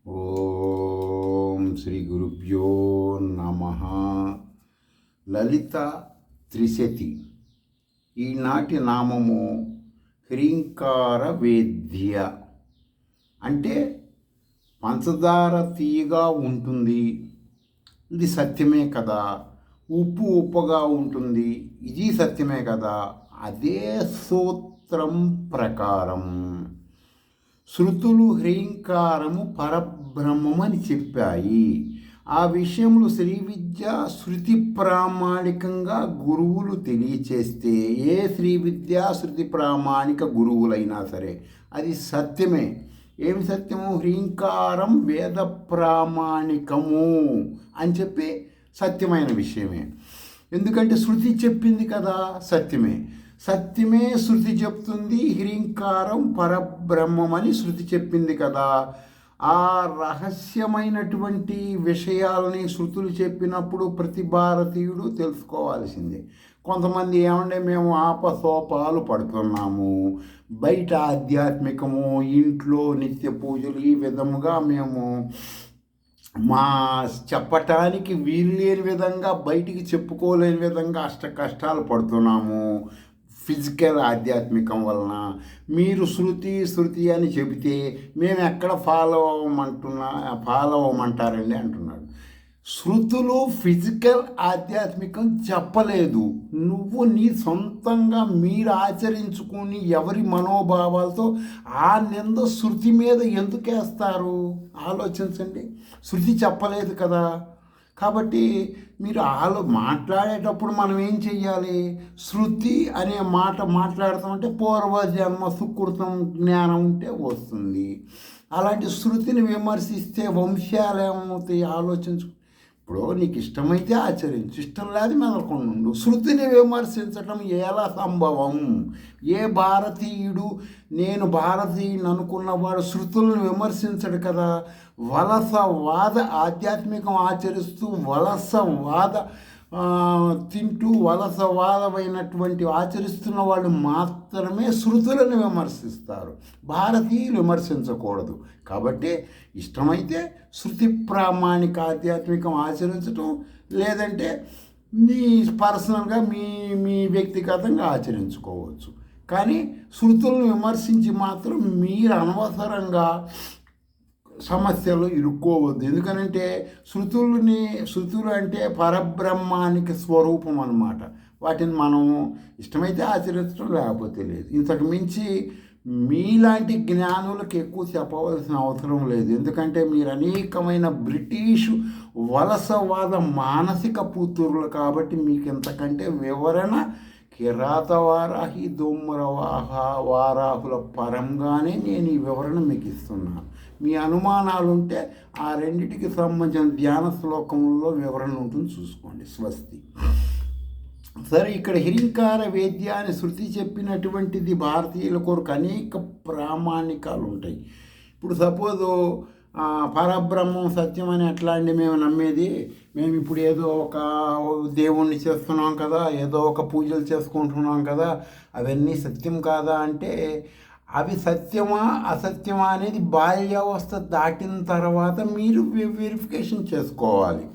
ఓం శ్రీ గురుభ్యో నమ. లలిత త్రిశతి. ఈనాటి నామము హ్రీంకార వేద్య. అంటే పంచదార తీయగా ఉంటుంది, ఇది సత్యమే కదా. ఉప్పు ఉప్పుగా ఉంటుంది, ఇది సత్యమే కదా. అదే సూత్రం ప్రకారం శృతులు హ్రీంకారము పరబ్రహ్మమని చెప్పాయి. ఆ విషయములు శ్రీ విద్య శృతి ప్రామాణికంగా గురువులు తెలియచేస్తే, ఏ శ్రీ విద్య శృతి ప్రామాణిక గురువులైనా సరే అది సత్యమే. ఏమి సత్యము? హ్రీంకారం వేద ప్రామాణికము అని చెప్పి సత్యమైన విషయమే. ఎందుకంటే శృతి చెప్పింది కదా, సత్యమే. సత్యమే శృతి చెప్తుంది. హ్రీంకారం పరబ్రహ్మమని శృతి చెప్పింది కదా. ఆ రహస్యమైనటువంటి విషయాలని శృతులు చెప్పినప్పుడు ప్రతి భారతీయుడు తెలుసుకోవాల్సిందే. కొంతమంది ఏమంటే మేము ఆపసోపాలు పడుతున్నాము, బయట ఆధ్యాత్మికము, ఇంట్లో నిత్య పూజలు, ఈ విధముగా మేము మా చెప్పటానికి వీలు లేని విధంగా, బయటికి చెప్పుకోలేని విధంగా అష్ట కష్టాలు పడుతున్నాము ఫిజికల్ ఆధ్యాత్మికం వలన. మీరు శృతి అని చెబితే మేము ఎక్కడ ఫాలో అవ్వమంటారండి అంటున్నాడు. శృతులు ఫిజికల్ ఆధ్యాత్మికం చెప్పలేదు. నువ్వు నీ సొంతంగా మీరు ఆచరించుకుని ఎవరి మనోభావాలతో ఆ నింద శృతి మీద ఎందుకు వేస్తారు? ఆలోచించండి. శృతి చెప్పలేదు కదా. కాబట్టి మీరు మాట్లాడేటప్పుడు మనం ఏం చెయ్యాలి? శృతి అనే మాట మాట్లాడతామంటే పూర్వజన్మ సుకృతం జ్ఞానం ఉంటే వస్తుంది. అలాంటి శృతిని విమర్శిస్తే వంశాలు ఏమవుతాయి? ఆలోచించు. ఇప్పుడు నీకు ఇష్టమైతే ఆచరించు, ఇష్టం లేదు మెదలకుండా ఉండు. శృతిని విమర్శించటం ఎలా సంభవం? ఏ భారతీయుడు నేను భారతీయుని అనుకున్నవాడు శృతులను విమర్శించడు కదా. వలసవాద ఆధ్యాత్మికం ఆచరిస్తూ వలసవాద తింటూ వలసవాదమైనటువంటి ఆచరిస్తున్న వాళ్ళు మాత్రమే శృతులను విమర్శిస్తారు. భారతీయులు విమర్శించకూడదు. కాబట్టి ఇష్టమైతే శృతి ప్రామాణిక ఆధ్యాత్మికం ఆచరించటం, లేదంటే నీ పర్సనల్గా మీ వ్యక్తిగతంగా ఆచరించుకోవచ్చు. కానీ శృతులను విమర్శించి మాత్రం మీరు అనవసరంగా సమస్యలు ఇరుక్కోవద్దు. ఎందుకనంటే శృతులు అంటే పరబ్రహ్మానికి స్వరూపం అన్నమాట. వాటిని మనం ఇష్టమైతే ఆచరించడం, లేకపోతే లేదు. ఇంతకు మించి మీలాంటి జ్ఞానులకు ఎక్కువ చెప్పవలసిన అవసరం లేదు. ఎందుకంటే మీరు అనేకమైన బ్రిటిషు వలసవాద మానసిక పుత్రులు కాబట్టి మీకు ఇంతకంటే వివరణ కిరాతవారాహి వారాహుల పరంగానే నేను ఈ వివరణ మీకు ఇస్తున్నాను. మీ అనుమానాలు ఉంటే ఆ రెండిటికి సంబంధించిన ధ్యాన శ్లోకంలో వివరణ ఉంటుంది, చూసుకోండి. స్వస్తి. సరే, ఇక్కడ హ్రీంకార వేద్య అని శృతి చెప్పినటువంటిది భారతీయుల కొరకు అనేక ప్రామాణికాలు ఉంటాయి. ఇప్పుడు సపోజు పరబ్రహ్మం సత్యం అని ఎట్లా అండి మేము నమ్మేది? మేము ఇప్పుడు ఏదో ఒక దేవుణ్ణి చేస్తున్నాం కదా, ఏదో ఒక పూజలు చేసుకుంటున్నాం కదా, అవన్నీ సత్యం కాదా అంటే, అవి సత్యమా అసత్యమా అనేది బాల్యావస్థ దాటిన తర్వాత మీరు వెరిఫికేషన్ చేసుకోవాలి.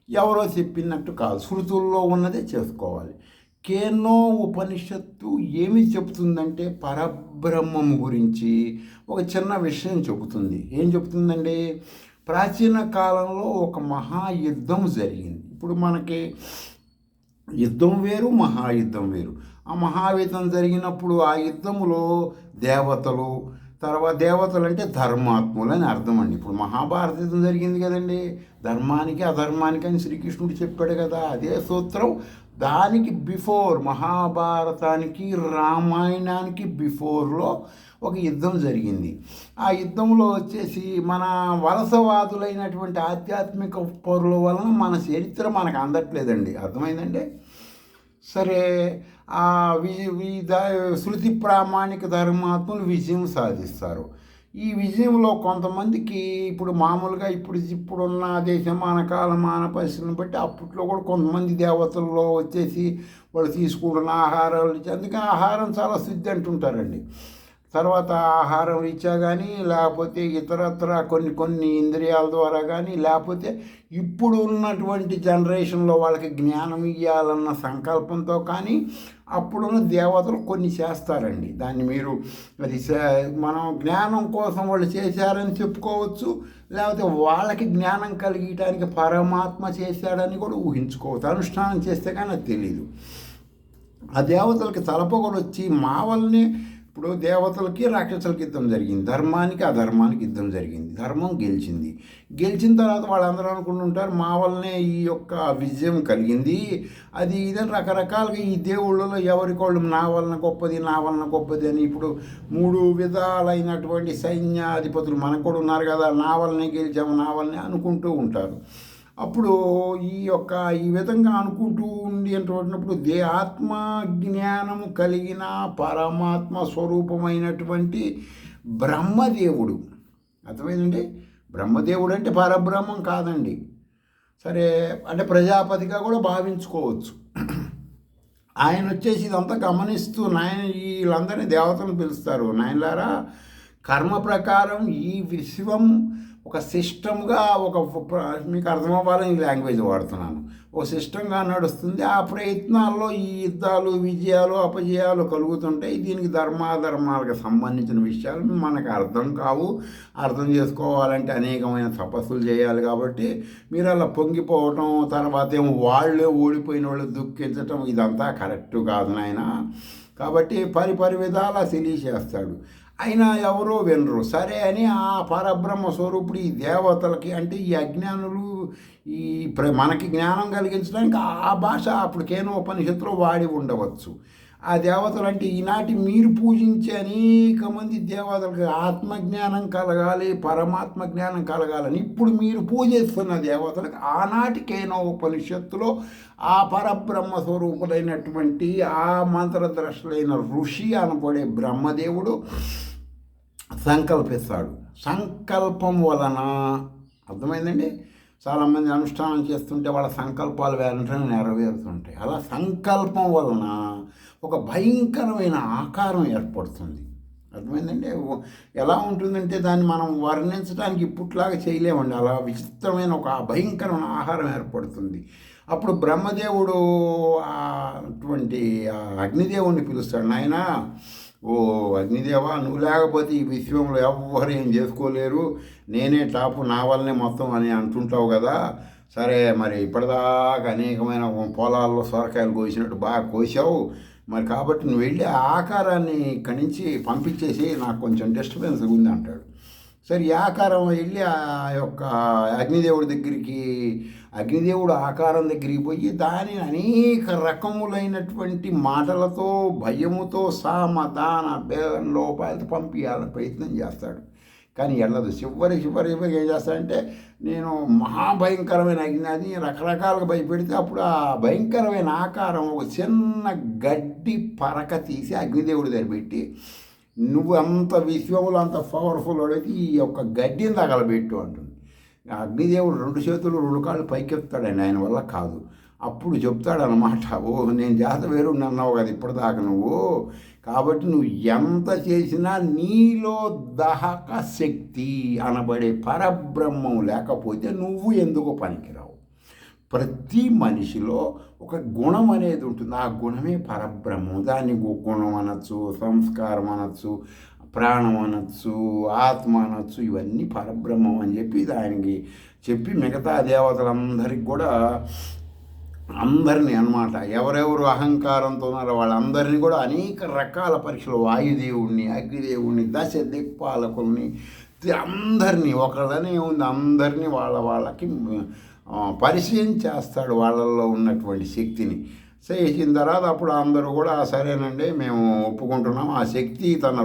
ఎవరో చెప్పినట్టు కాదు, శృతుల్లో ఉన్నదే చేసుకోవాలి. కేనో ఉపనిషత్తు ఏమి చెబుతుందంటే పరబ్రహ్మము గురించి ఒక చిన్న విషయం చెబుతుంది. ఏం చెబుతుందండి? ప్రాచీన కాలంలో ఒక మహాయుద్ధం జరిగింది. ఇప్పుడు మనకి యుద్ధం వేరు, మహాయుద్ధం వేరు. ఆ మహాయుద్ధం జరిగినప్పుడు ఆ యుద్ధములో దేవతలు, తర్వాత దేవతలు అంటే ధర్మాత్ములు అని అర్థం అండి. ఇప్పుడు మహాభారత యుద్ధం జరిగింది కదండి, ధర్మానికి అధర్మానికి అని శ్రీకృష్ణుడు చెప్పాడు కదా. అదే సూత్రం దానికి బిఫోర్, మహాభారతానికి రామాయణానికి బిఫోర్లో ఒక యుద్ధం జరిగింది. ఆ యుద్ధంలో వచ్చేసి మన వలసవాదులైనటువంటి ఆధ్యాత్మిక పరుల వలన మన చరిత్ర మనకు అందట్లేదండి. అర్థమైందండి? సరే, ఆ శృతి ప్రామాణిక ధర్మాత్ములు విజయం సాధిస్తారు. ఈ విజయంలో కొంతమందికి ఇప్పుడు మామూలుగా ఇప్పుడున్న దేశమాన కాలమాన పరిస్థితులను బట్టి అప్పట్లో కూడా కొంతమంది దేవతల్లో వచ్చేసి వాళ్ళు తీసుకుంటున్న ఆహారాలు, అందుకని ఆహారం చాలా శుద్ధి అంటుంటారండి. తర్వాత ఆహారం రీత్యా కానీ, లేకపోతే ఇతరత్ర కొన్ని కొన్ని ఇంద్రియాల ద్వారా కానీ, లేకపోతే ఇప్పుడు ఉన్నటువంటి జనరేషన్లో వాళ్ళకి జ్ఞానం ఇవ్వాలన్న సంకల్పంతో కానీ అప్పుడున్న దేవతలు కొన్ని చేస్తారండి. దాన్ని మీరు అది మనం జ్ఞానం కోసం వాళ్ళు చేశారని చెప్పుకోవచ్చు, లేకపోతే వాళ్ళకి జ్ఞానం కలిగటానికి పరమాత్మ చేశాడని కూడా ఊహించుకోవచ్చు. అనుష్ఠానం చేస్తే కానీ అది తెలీదు. ఆ దేవతలకి తలపొగలు వచ్చి మా వల్లనే ఇప్పుడు దేవతలకి రాక్షసులకి యుద్ధం జరిగింది, ధర్మానికి అధర్మానికి యుద్ధం జరిగింది, ధర్మం గెలిచింది. గెలిచిన తర్వాత వాళ్ళందరూ అనుకుంటుంటారు మా వల్లనే ఈ యొక్క విజయం కలిగింది, అది ఇదని రకరకాలుగా ఈ దేవుళ్ళలో ఎవరికోళ్ళు నా వలన గొప్పది నా వలన గొప్పది అని. ఇప్పుడు 3 విధాలైనటువంటి సైన్యాధిపతులు మనకు కూడా ఉన్నారు కదా, నా వల్లనే గెలిచాము నా వల్లనే అనుకుంటూ ఉంటారు. అప్పుడు ఈ విధంగా అనుకుంటూ ఉండి అంటున్నప్పుడు ఆత్మ జ్ఞానము కలిగిన పరమాత్మ స్వరూపమైనటువంటి బ్రహ్మదేవుడు, అర్థమైందండి. బ్రహ్మదేవుడు అంటే పరబ్రహ్మం కాదండి, సరే అంటే ప్రజాపతిగా కూడా భావించుకోవచ్చు. ఆయన వచ్చేసి ఇదంతా గమనిస్తూ వీళ్ళందరినీ దేవతలను పిలుస్తారు. నాయనలారా, కర్మ ప్రకారం ఈ విశ్వం ఒక సిస్టమ్గా మీకు అర్థమవ్వాలని లాంగ్వేజ్ వాడుతున్నాను, ఒక సిస్టంగా నడుస్తుంది. ఆ ప్రయత్నాల్లో ఈ యుద్ధాలు విజయాలు అపజయాలు కలుగుతుంటాయి. దీనికి ధర్మాధర్మాలకు సంబంధించిన విషయాలు మనకు అర్థం కావు. అర్థం చేసుకోవాలంటే అనేకమైన తపస్సులు చేయాలి. కాబట్టి మీరు అలా పొంగిపోవటం, తర్వాత ఏమో వాళ్ళే ఓడిపోయిన వాళ్ళు దుఃఖించటం ఇదంతా కరెక్ట్ కాదు నాయన. కాబట్టి పరి విధాలా తెలియచేస్తాడు. అయినా ఎవరో వినరు. సరే అని ఆ పరబ్రహ్మ స్వరూపుడు ఈ దేవతలకి అంటే ఈ అజ్ఞానులు మనకి జ్ఞానం కలిగించడానికి ఆ భాష అప్పుడు కేనోపనిషత్తులో వాడి ఉండవచ్చు. ఆ దేవతలు అంటే ఈనాటి మీరు పూజించే అనేక మంది దేవతలకు ఆత్మజ్ఞానం కలగాలి, పరమాత్మ జ్ఞానం కలగాలని ఇప్పుడు మీరు పూజిస్తున్న దేవతలకు ఆనాటి కేనోపనిషత్తులో ఆ పరబ్రహ్మ స్వరూపుడైనటువంటి ఆ మంత్రద్రష్టులైన ఋషి అనబడే బ్రహ్మదేవుడు సంకల్పిస్తాడు. సంకల్పం వలన అర్థమైందండి. చాలామంది అనుష్ఠానం చేస్తుంటే వాళ్ళ సంకల్పాలు వెంటనే నెరవేరుతుంటాయి. అలా సంకల్పం వలన ఒక భయంకరమైన ఆకారం ఏర్పడుతుంది. అర్థమైందండి. ఎలా ఉంటుందంటే దాన్ని మనం వర్ణించడానికి ఇప్పట్లాగా చేయలేమండి. అలా విచిత్రమైన ఒక భయంకరమైన ఆహారం ఏర్పడుతుంది. అప్పుడు బ్రహ్మదేవుడు అటువంటి అగ్నిదేవుడిని పిలుస్తాడు. నాయనా, ఓ అగ్నిదేవా, నువ్వు లేకపోతే ఈ విశ్వంలో ఎవ్వరు ఏం చేసుకోలేరు, నేనే టాపు, నా వల్లనే మొత్తం అని అంటుంటావు కదా. సరే, మరి ఇప్పటిదాకా అనేకమైన పొలాల్లో సొరకాయలు కోసినట్టు బాగా కోసావు, మరి కాబట్టి నువ్వు వెళ్ళి ఆ ఆకారాన్ని ఇక్కడి నుంచి పంపించేసి నాకు కొంచెం డిస్టర్బెన్స్ ఉంది అంటాడు. సరే, ఈ ఆకారం వెళ్ళి ఆ యొక్క అగ్నిదేవుడు ఆకారం దగ్గరికి పోయి దాని అనేక రకములైనటువంటి మాటలతో భయముతో సామధాన లోపాలతో పంపించాలని ప్రయత్నం చేస్తాడు. కానీ వెళ్ళదు. చివరికి ఏం చేస్తాడంటే, నేను మహాభయంకరమైన అగ్ని రకరకాలుగా భయపెడితే అప్పుడు ఆ భయంకరమైన ఆకారం ఒక చిన్న గడ్డి పరక తీసి అగ్నిదేవుడి దగ్గర పెట్టి, నువ్వు అంత విశ్వములు అంత పవర్ఫుల్ అడిగితే ఈ యొక్క గడ్డిని తగలబెట్టు అంటుంది. అగ్నిదేవుడు 2 చేతులు 2 కాళ్ళు పైకెత్తాడండి, ఆయన వల్ల కాదు. అప్పుడు చెప్తాడనమాట, ఓ నేను జాత వేరు అన్నావు కదా ఇప్పటిదాకా నువ్వు, కాబట్టి నువ్వు ఎంత చేసినా నీలో దహక శక్తి అనబడే పరబ్రహ్మం లేకపోతే నువ్వు ఎందుకు పనికిరావు. ప్రతి మనిషిలో ఒక గుణం అనేది ఉంటుంది, ఆ గుణమే పరబ్రహ్మం. దాన్ని గుణం అనొచ్చు, సంస్కారం అనొచ్చు, ప్రాణం అనొచ్చు, ఆత్మ అనొచ్చు, ఇవన్నీ పరబ్రహ్మం అని చెప్పి దానికి చెప్పి మిగతా దేవతలందరికీ కూడా అందరినీ అనమాట ఎవరెవరు అహంకారంతో ఉన్నారో వాళ్ళందరినీ కూడా అనేక రకాల పరీక్షలు, వాయుదేవుడిని, అగ్నిదేవుడిని, దశ దిక్పాలకుల్ని అందరినీ ఒకళ్ళనే ఉంది అందరినీ వాళ్ళకి పరిచయం చేస్తాడు, వాళ్ళల్లో ఉన్నటువంటి శక్తిని. చేసిన తర్వాత అప్పుడు అందరూ కూడా సరేనండి మేము ఒప్పుకుంటున్నాం. ఆ శక్తి తన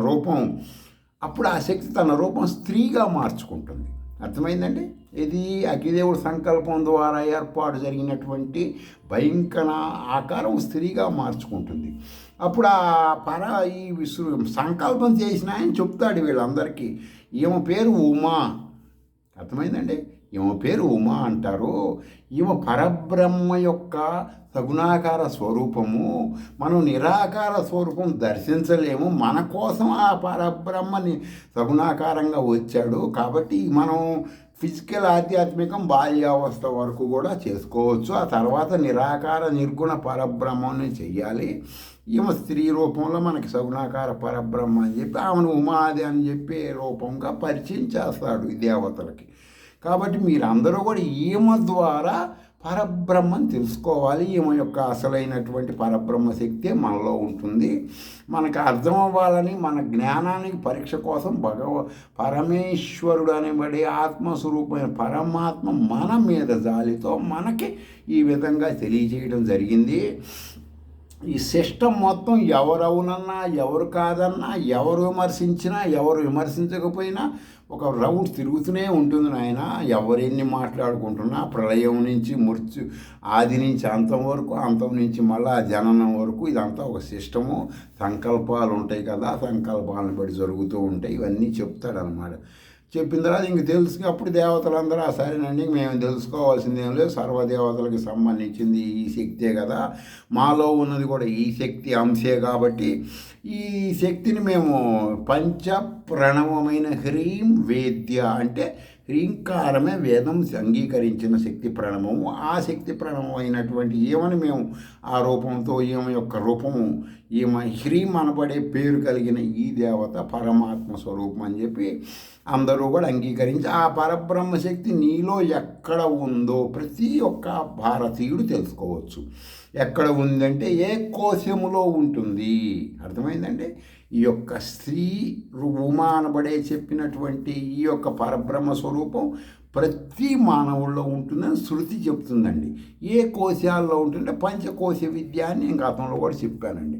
రూపం స్త్రీగా మార్చుకుంటుంది. అర్థమైందండి. ఇది అగ్నిదేవుడు సంకల్పం ద్వారా ఏర్పాటు జరిగినటువంటి భయంకర ఆకారం స్త్రీగా మార్చుకుంటుంది. అప్పుడు ఈ సంకల్పం చేసిన ఆయన చెప్తాడు వీళ్ళందరికీ, ఈమె పేరు ఉమా. అర్థమైందండి. ఈమె పేరు ఉమా అంటారు. ఈమె పరబ్రహ్మ యొక్క సగుణాకార స్వరూపము. మనం నిరాకార స్వరూపం దర్శించలేము. మన కోసం ఆ పరబ్రహ్మని సగుణాకారంగా వచ్చాడు. కాబట్టి మనం ఫిజికల్ ఆధ్యాత్మికం బాల్యావస్థ వరకు కూడా చేసుకోవచ్చు. ఆ తర్వాత నిరాకార నిర్గుణ పరబ్రహ్మని చెయ్యాలి. ఈమె స్త్రీ రూపంలో మనకి సగుణాకార పరబ్రహ్మ అని చెప్పి ఆమెను ఉమాది అని చెప్పి రూపంగా పరిచయం చేస్తాడు ఈ దేవతలకి. కాబట్టి మీరందరూ కూడా ఈమె ద్వారా పరబ్రహ్మని తెలుసుకోవాలి. ఈమె యొక్క అసలైనటువంటి పరబ్రహ్మ శక్తి మనలో ఉంటుంది. మనకు అర్థం అవ్వాలని మన జ్ఞానానికి పరీక్ష కోసం పరమేశ్వరుడు అనబడే ఆత్మస్వరూపమైన పరమాత్మ మన మీద జాలితో మనకి ఈ విధంగా తెలియజేయడం జరిగింది. ఈ సిస్టమ్ మొత్తం ఎవరవునన్నా ఎవరు కాదన్నా ఎవరు విమర్శించినా ఎవరు విమర్శించకపోయినా ఒక రౌండ్ తిరుగుతూనే ఉంటుంది నాయన. ఎవరెన్ని మాట్లాడుకుంటున్నా ప్రళయం నుంచి ఆది నుంచి అంతం వరకు, అంతం నుంచి మళ్ళీ జననం వరకు ఇదంతా ఒక సిస్టము. సంకల్పాలు ఉంటాయి కదా, సంకల్పాలను బట్టి జరుగుతూ ఉంటాయి. ఇవన్నీ చెప్తాడనమాట. చెప్పిన తర్వాత ఇంక తెలుసు. అప్పుడు దేవతలందరూ సరేనండి, మేము తెలుసుకోవాల్సిందేం లేదు, సర్వదేవతలకు సంబంధించింది ఈ శక్తే కదా, మాలో ఉన్నది కూడా ఈ శక్తి అంశే కాబట్టి ఈ శక్తిని మేము పంచ ప్రణవమైన హ్రీం వేద్య అంటే హ్రీంకారమే వేదం అంగీకరించిన శక్తి ప్రణవము. ఆ శక్తి ప్రణవం అయినటువంటి ఈమెను మేము ఆ రూపంతో ఈమె యొక్క రూపము ఈమె హ్రీం అనబడే పేరు కలిగిన ఈ దేవత పరమాత్మ స్వరూపం అని చెప్పి అందరూ కూడా అంగీకరించి ఆ పరబ్రహ్మ శక్తి నీలో ఎక్కడ ఉందో ప్రతి ఒక్క భారతీయుడు తెలుసుకోవచ్చు. ఎక్కడ ఉందంటే ఏ కోశములో ఉంటుంది. అర్థమైందండి? ఈ యొక్క స్త్రీ ఉమా అనబడే చెప్పినటువంటి ఈ యొక్క పరబ్రహ్మ స్వరూపం ప్రతి మానవుల్లో ఉంటుందని శృతి చెప్తుందండి. ఏ కోశాల్లో ఉంటుంటే పంచకోశ విద్య అని నేను గతంలో కూడా చెప్పానండి.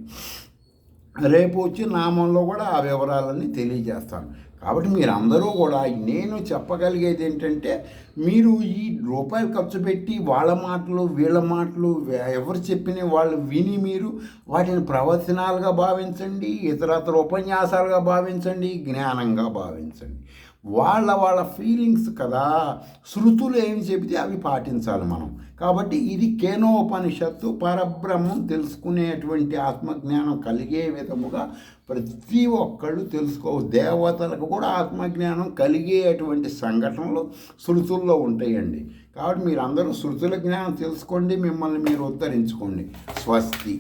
రేపు వచ్చి నామంలో కూడా ఆ వివరాలన్నీ తెలియజేస్తాను. కాబట్టి మీరందరూ కూడా నేను చెప్పగలిగేది ఏంటంటే, మీరు ఈ రూపాయలు ఖర్చు పెట్టి వాళ్ళ మాటలు వీళ్ళ మాటలు ఎవరు చెప్పిన వాళ్ళు విని మీరు వాటిని ప్రవచనాలుగా భావించండి, ఇతరత్ర ఉపన్యాసాలుగా భావించండి, జ్ఞానంగా భావించండి. వాళ్ళ ఫీలింగ్స్ కదా. శృతులు ఏమి చెబితే అవి పాటించాలి మనం. కాబట్టి ఇది కేనోపనిషత్తు పరబ్రహ్మం తెలుసుకునేటువంటి ఆత్మజ్ఞానం కలిగే విధముగా ప్రతి ఒక్కళ్ళు దేవతలకు కూడా ఆత్మజ్ఞానం కలిగేటువంటి సంఘటనలు శృతుల్లో ఉంటాయండి. కాబట్టి మీరందరూ శృతుల జ్ఞానం తెలుసుకోండి, మిమ్మల్ని మీరు ఉద్ధరించుకోండి. స్వస్తి.